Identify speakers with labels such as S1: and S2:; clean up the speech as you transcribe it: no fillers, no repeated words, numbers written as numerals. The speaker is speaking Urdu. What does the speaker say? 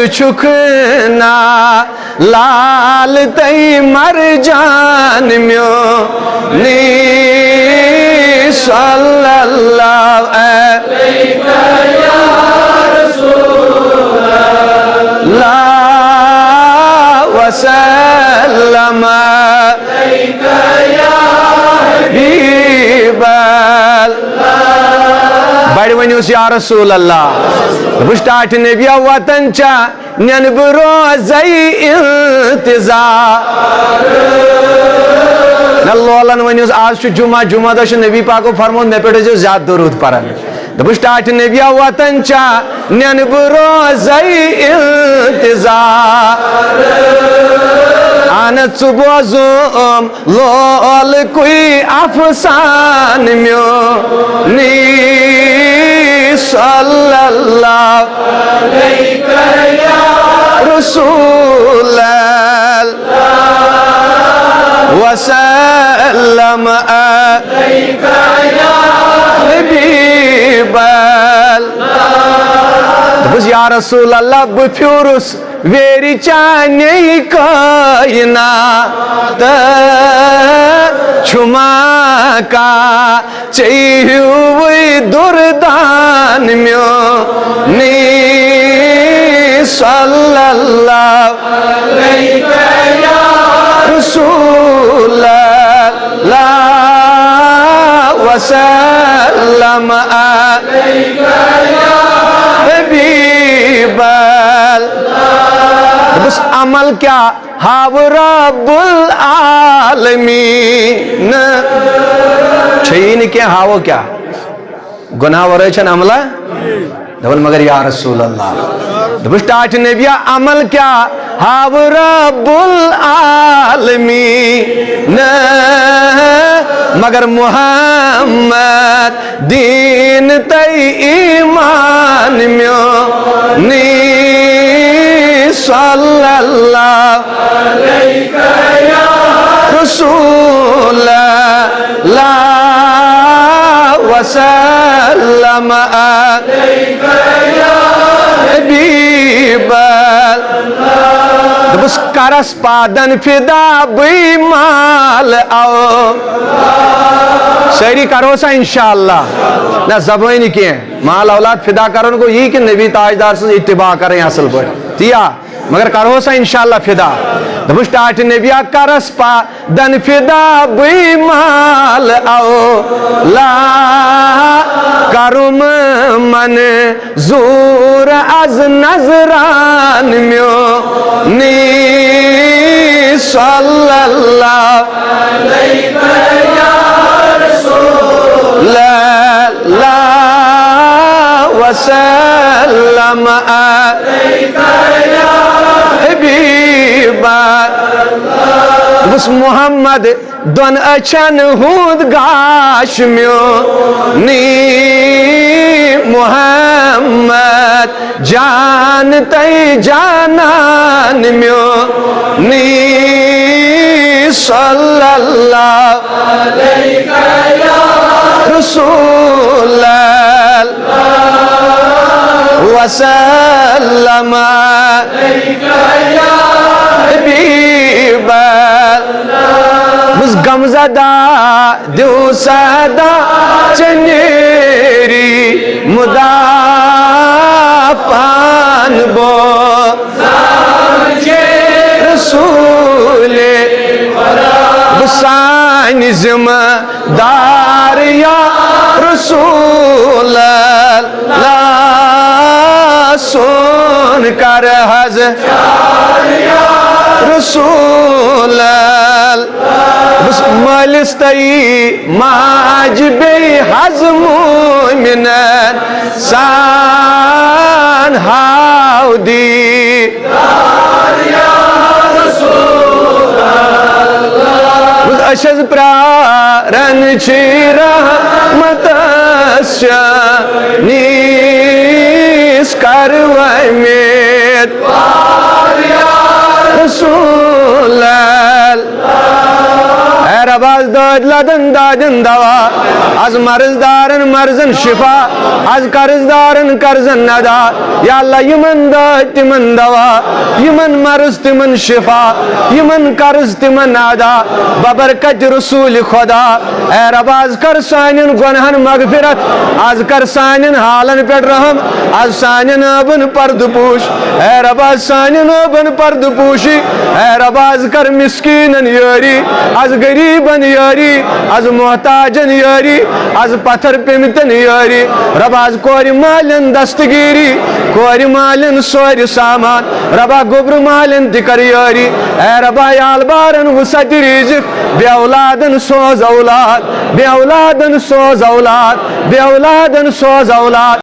S1: چکنا لال تی مرجان میونی صلی اللہ علیہ وسلم حبیب اللہ بڑھ ونیوس یا رسول اللہ بشتاٹ نبیہ وطن چا نین بروزی انتظار نلولن ونیوس آج جمعہ داشت نبی پاکو فرمون میں پیٹھے جو زیاد درود پرن بشتاٹ نبیہ وطن چا نین بروزی انتظار آنت سبوزم لول کوئی افسان میونی صلی اللہ علیہ رسول اللہ وسلم علیہ حبیب اللہ بس یا رسول اللہ بفیورس ویری چانی کائنات چھما کا چیہوئی دردان میونی صلی اللہ علیہ رسول اللہ وسلم علیہ حبیب اللہ بس عمل کیا ہاو رب العالمین چھئی کیا ہاو کیا گناہ ورچن عملہ دول مگر یا رسول اللہ دبشتاٹ نبیہ عمل کیا ہاو رب العالمین مگر محمد دین تی ایمان میونی صلی اللہ علیہ رسول اللہ وسلم علیہ حبیب اللہ بس کرس پادن فدا بی مال آو سیری کرو سا انشاءاللہ نہ زبانی کیے مال اولاد فدا کرن کو یہ کہ نبی تاجدار سے اتباع کریں اصل پر تیا مگر کرو سا انشاءاللہ فدا دبشتاٹ نبیہ کرس پا دن فدا بی مال او لا کرم من زور از نظران میونی صلی اللہ علیہ رسول اللہ وسلم علیہ حبیب بس محمد دون اچھن ہود گاش میونی محمد جان تی جانان میونی صلی اللہ علیہ رسول اللہ وسلم علیہ حبیب بس غمزدہ دیو صدا چنیری مدافعان بو رسول بسانی ذمہ دار یا رسول اللہ سن کر حضر رسول اللہ بس ملستی ماج بی حزم منن سان ہاو دی اشز پرارن چی رحمت نیس کروائی مید رسول اللہ اے رب از داد لدن دادن دوا از مرض دارن مرزن شفا از قرض دارن قرضن ندا یا اللہ یمن داد تمن دوا یمن مرض تمن شفا یمن قرض تمن نادا ببرکت رسول خدا اے رب از کر سانین گنہن مغفرت از کر سانین حالن پیٹ رحم از سانین ابن پرد پوش اے رب از سانین ابن پرد پوشی اے رب از کر مسکینن یاری از غریبن یاری از محتاجن یاری از پتھر پیمتن یاری رب از کوری مالن دستگیری کوری مالن سوری سامان ربا گبر مالن تکر یاری اے ربا یال بارن وسط رزق بے اولادن سوز اولاد بے اولادن سوز اولاد بے اولادن سوز اولاد